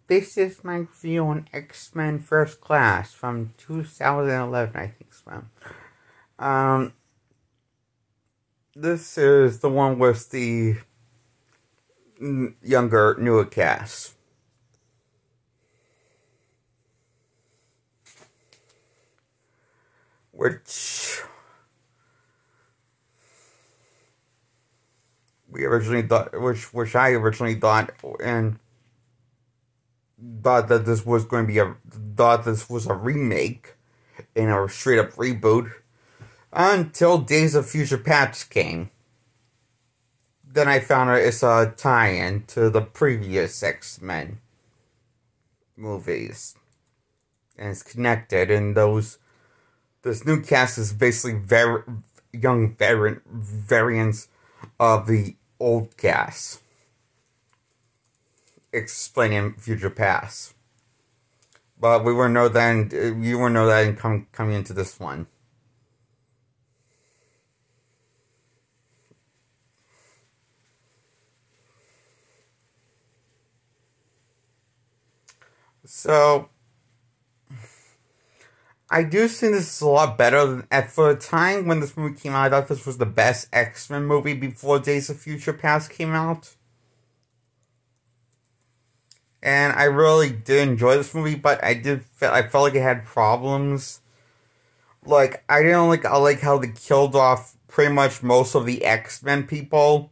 This is my review on X-Men First Class from 2011, I think so. This is the one with the younger, newer cast. Which I originally thought that this was going to be this was a remake and a straight up reboot until Days of Future Past came. Then I found out it's a tie-in to the previous X-Men movies, and it's connected. And this new cast is basically very young variants of the old cast, explaining future past. But you wouldn't know that coming into this one. So I do think this is a lot better than for the time when this movie came out. I thought this was the best X-Men movie before Days of Future Past came out. And I really did enjoy this movie, but I felt like it had problems. Like, I didn't like how they killed off pretty much most of the X-Men people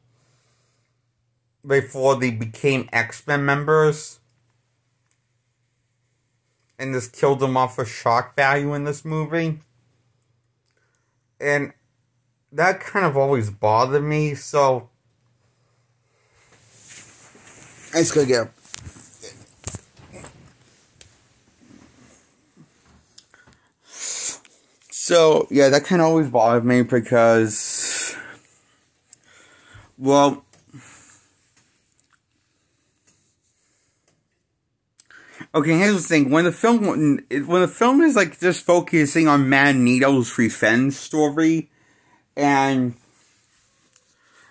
before they became X-Men members. And this killed them off for shock value in this movie. And that kind of always bothered me, so I just gotta get up. So, yeah, that kind of always bothered me because, well, okay, here's the thing. When the film is like just focusing on Magneto's revenge story, and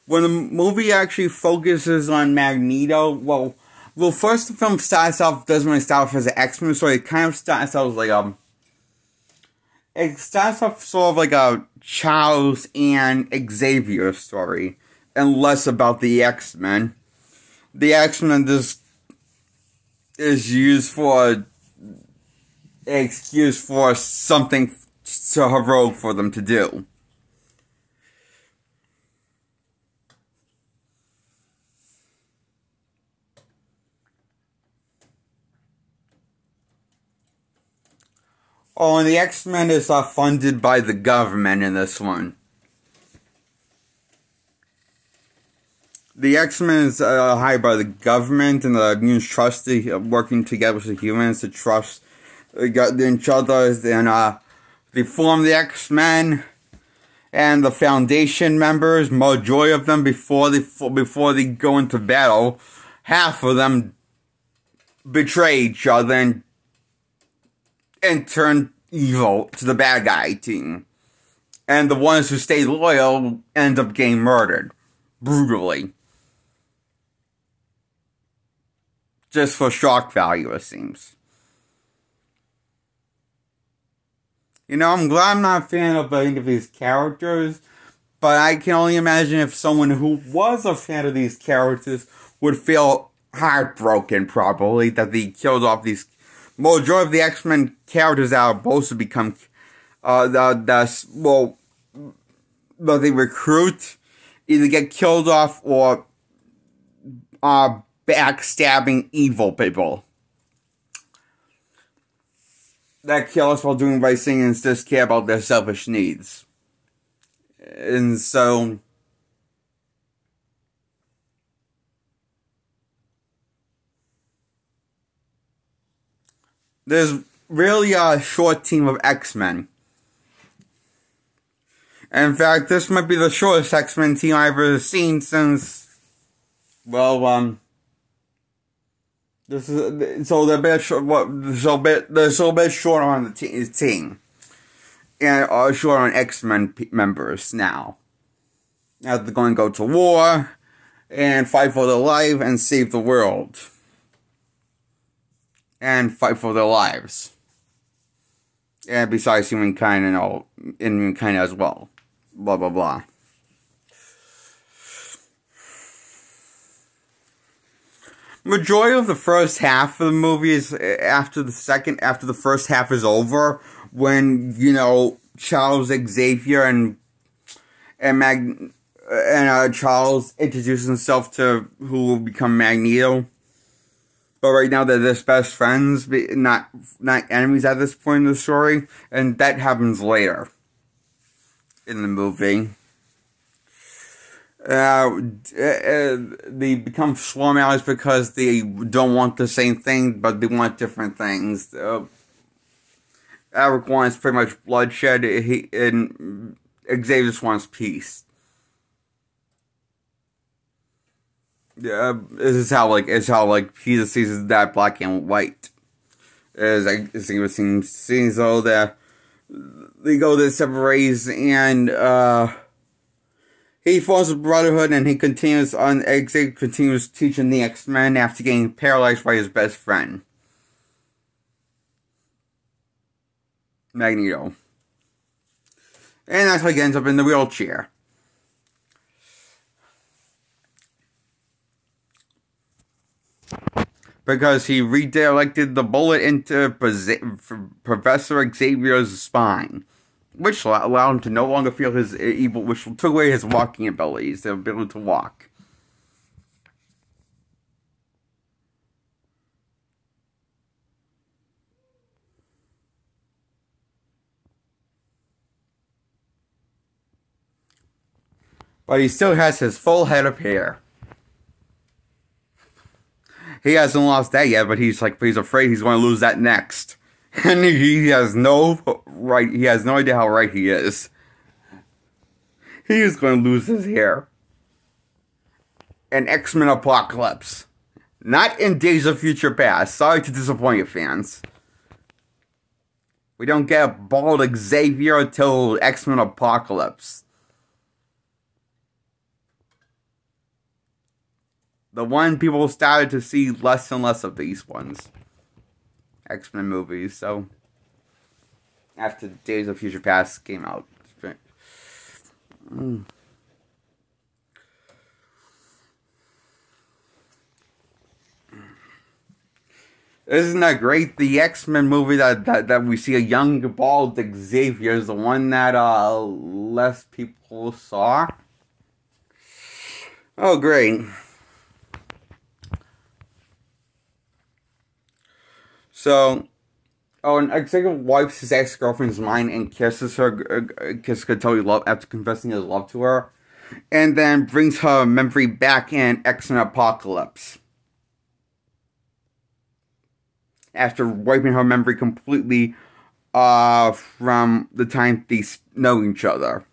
when the movie actually focuses on Magneto, well, first the film doesn't really start off as an X-Men story. It kind of starts off like it starts off sort of like a Charles and Xavier story, and less about the X-Men. The X-Men just is used for an excuse for something so heroic for them to do. Oh, and the X-Men is funded by the government in this one. The X-Men is hired by the government, and the mutants trust working together with the humans to trust each other. And they form the X-Men and the Foundation members. Majority of them before they go into battle, half of them betray each other and turn evil to the bad guy team. And the ones who stay loyal end up getting murdered brutally. Just for shock value, it seems. You know, I'm glad I'm not a fan of any of these characters, but I can only imagine if someone who was a fan of these characters would feel heartbroken, probably, that they killed off these majority of the X-Men characters that are supposed to become, that they recruit, either get killed off or backstabbing evil people that kill us while doing the right thing and just care about their selfish needs. And so there's really a short team of X-Men. And in fact, this might be the shortest X-Men team I've ever seen since, well, they're a bit short on the team, and short on X-Men members now. Now they're going to go to war and fight for their life and save the world. and fight for their lives. And besides humankind and all, and humankind as well. Blah, blah, blah. Majority of the first half of the movie is after the first half is over, when, you know, Charles Xavier and Charles introduces himself to who will become Magneto. But right now they're just best friends, not enemies at this point in the story, and that happens later in the movie. They become Swarm Allies because they don't want the same thing, but they want different things. Eric wants pretty much bloodshed, and Xavier just wants peace. Yeah, this is how he just sees that black and white. It seems though that they go their separate ways, and he forms a brotherhood, and Xavier continues teaching the X-Men after getting paralyzed by his best friend, Magneto. And that's how he ends up in the wheelchair. Because he redirected the bullet into Professor Xavier's spine, which allowed him to no longer feel his evil, which took away his walking abilities, the ability to walk. But he still has his full head of hair. He hasn't lost that yet, but he's afraid he's going to lose that next. And he has no idea how right he is. He is going to lose his hair. In X-Men Apocalypse. Not in Days of Future Past. Sorry to disappoint you, fans. We don't get a bald Xavier until X-Men Apocalypse. The one people started to see less and less of these ones. X-Men movies, so after Days of Future Past came out. Isn't that great? The X-Men movie that we see a young bald Xavier is the one that less people saw. Oh, great. So, and Xavier wipes his ex-girlfriend's mind and kisses her totally love after confessing his love to her, and then brings her memory back in X-Men Apocalypse. After wiping her memory completely from the time they know each other.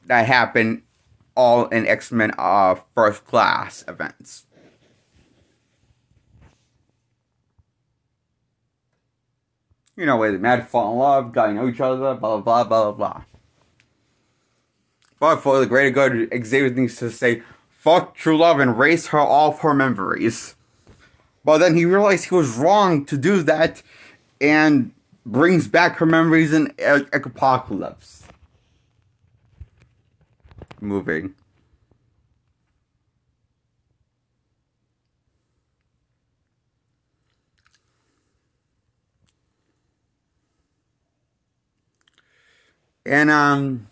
That happened all in X-Men First Class events. You know, where they met, fall in love, got to know each other, blah, blah, blah, blah, blah. But for the greater good, Xavier needs to say, fuck true love and erase her all of her memories. But then he realized he was wrong to do that, and brings back her memories in Apocalypse movie. And,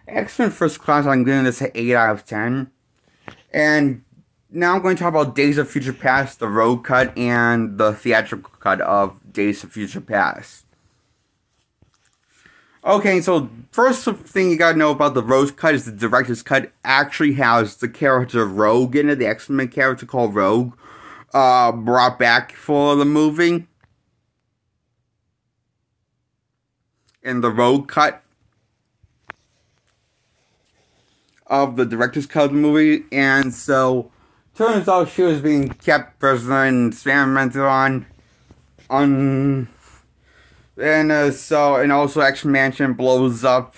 X-Men First Class, I'm giving this an 8 out of 10. And now I'm going to talk about Days of Future Past, the road cut, and the theatrical cut of Days of Future Past. Okay, so first thing you gotta know about the road cut is the director's cut actually has the character Rogue in it, the X-Men character called Rogue, brought back for the movie. In the road cut of the director's cut of the movie, and so turns out she was being kept prisoner and experimented on, and also X Mansion blows up,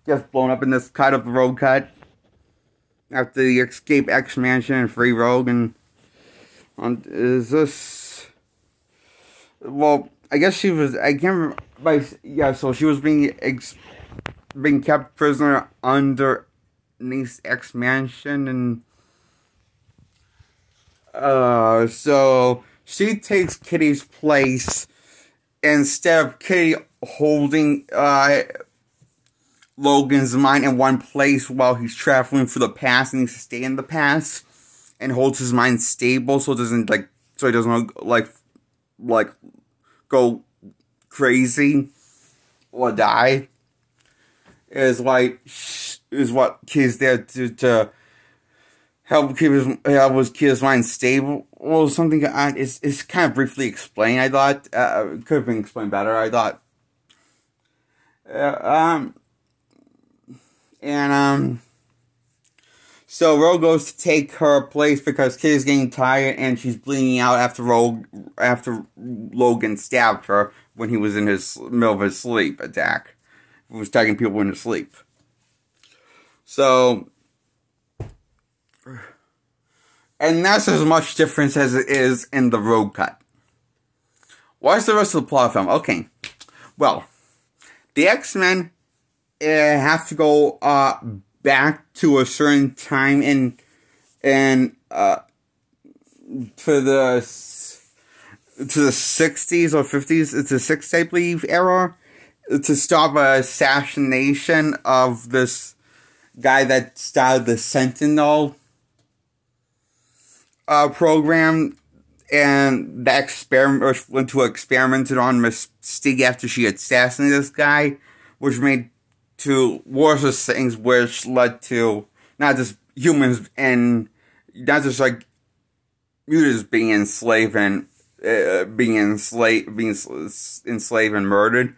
gets blown up in this cut of the road cut after they escape X Mansion and free Rogue, and Is this... Well, I guess she was... I can't remember... But yeah, so she was being kept prisoner underneath X Mansion, and... So she takes Kitty's place instead of Kitty holding Logan's mind in one place while he's traveling through the past and needs to stay in the past and holds his mind stable so he doesn't go crazy or die. Is what Kitty's there to help keep his mind stable or something. It's kind of briefly explained. I thought it could have been explained better. I thought, so Rogue goes to take her place because Kitty's getting tired and she's bleeding out after Logan stabbed her when he was in his middle of his sleep attack. He was attacking people in his sleep. So. And that's as much difference as it is in the Rogue cut. What's the rest of the plot of the film? Okay. Well, the X-Men have to go back to a certain time to the 60s or 50s. It's the 60s, I believe, era, to stop an assassination of this guy that started the Sentinel program, and the experiment went to experimented on Mystique after she assassinated this guy, which made to worse things, which led to not just humans and not just like mutants being enslaved and enslaved and murdered,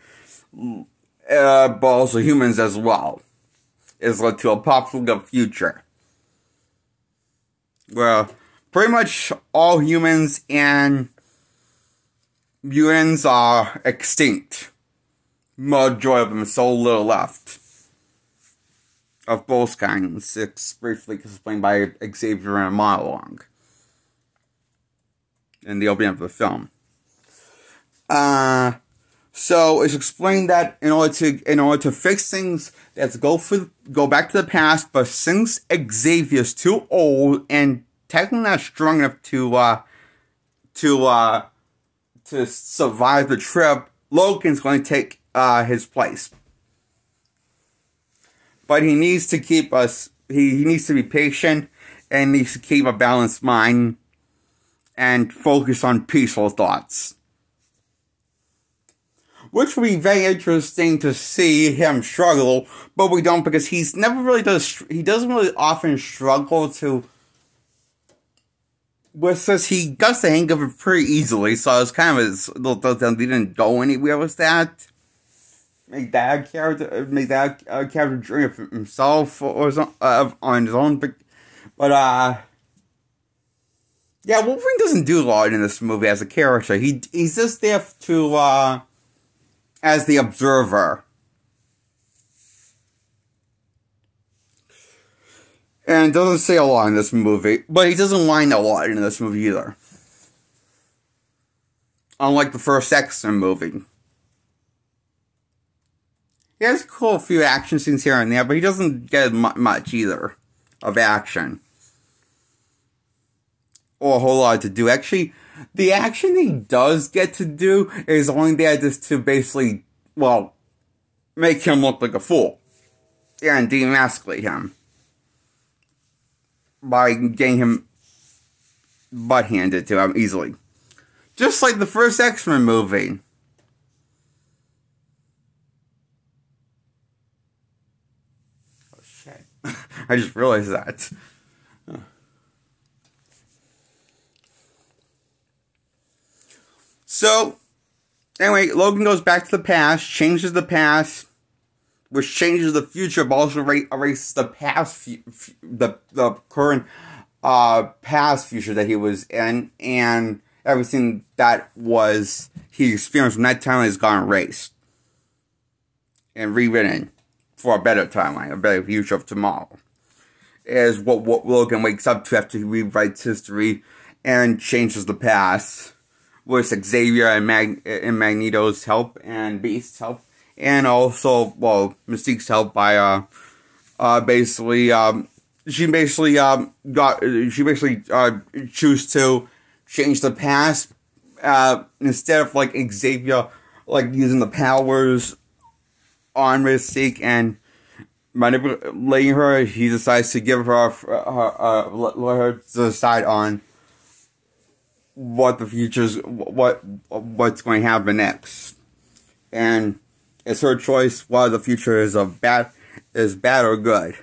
but also humans as well. It's led to a apocalyptic future. Well, pretty much all humans and mutants are extinct. Majority of them, so little left. Of both kinds. It's briefly explained by Xavier in a monologue in the opening of the film. So it's explained that in order to fix things, they have to go back to the past. But since Xavier's too old and technically not strong enough to survive the trip, Logan's going to take his place. But he needs to keep us. He needs to be patient and needs to keep a balanced mind and focus on peaceful thoughts. Which will be very interesting to see him struggle, but we don't, because he doesn't really often struggle to. Well, since he got the hang of it pretty easily, so it's kind of he didn't go anywhere with that. Make that character journey of himself or on his own, but yeah, Wolverine doesn't do a lot in this movie as a character. He's just there to as the observer. And doesn't say a lot in this movie, but he doesn't whine a lot in this movie either. Unlike the first X-Men movie. He has a few action scenes here and there, but he doesn't get much either of action. Or a whole lot to do. Actually, the action he does get to do is only there just to basically, well, make him look like a fool. And demasculate him. By getting him butt handed to him easily. Just like the first X-Men movie. Oh shit. I just realized that. So, anyway, Logan goes back to the past, changes the past, which changes the future, but also erases the past, the current past future that he was in, and everything that he experienced from that timeline has gone erased and rewritten for a better timeline, a better future of tomorrow. Is what Logan wakes up to after he rewrites history and changes the past with Xavier and Magneto's help and Beast's help, and also, well, Mystique's help by she basically choose to change the past instead of like Xavier like using the powers on Mystique and manipulating her. He decides to give her let her decide on what the future's what's going to happen next, and it's her choice whether the future is bad or good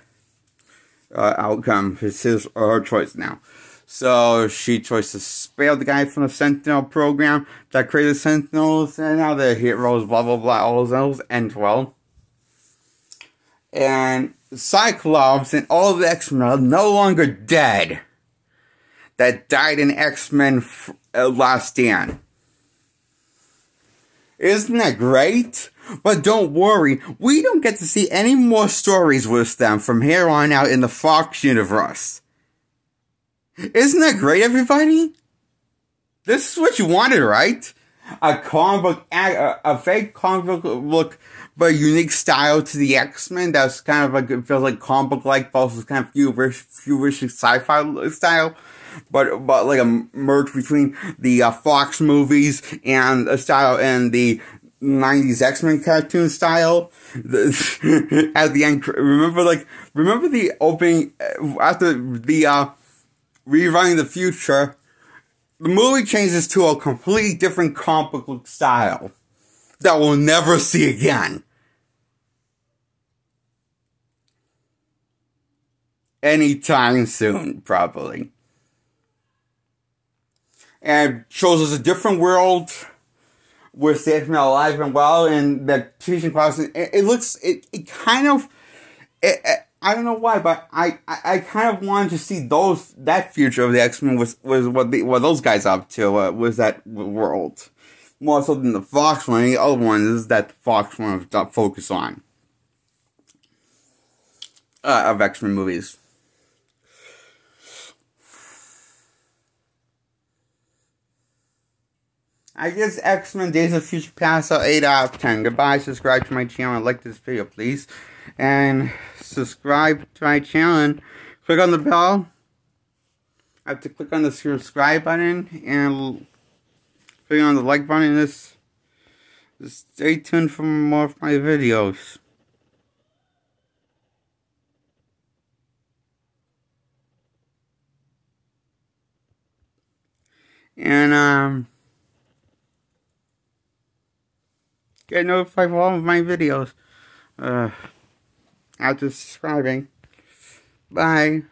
outcome. It's his or her choice now. So she chose to spare the guy from the Sentinel program that created Sentinels, and now they're heroes, blah blah blah, all those end well. And Cyclops and all the X-Men are no longer dead that died in X-Men Last Stand. Isn't that great? But don't worry, we don't get to see any more stories with them from here on out in the Fox universe. Isn't that great, everybody? This is what you wanted, right? A comic book, a fake comic book, but unique style to the X-Men. That's kind of like, it feels like comic book-like, but also kind of futuristic sci-fi style. But like a merge between the Fox movies and a style and the 90s X-Men cartoon style. At the end, remember the opening after the Rewriting the Future. The movie changes to a completely different comic book style that we'll never see again. Anytime soon, probably. And shows us a different world with the X-Men alive and well, and the teaching class. It kind of, I don't know why, but I kind of wanted to see that future of the X-Men was what those guys up to, was that world. More so than the Fox one. The other one is that the Fox one to focus on. Of X-Men movies. I guess X-Men Days of Future Past are 8 out of 10. Goodbye, subscribe to my channel and like this video, please. And subscribe to my channel and click on the bell. I have to click on the subscribe button and click on the like button. Just stay tuned for more of my videos. And get notified for all of my videos after subscribing. Bye.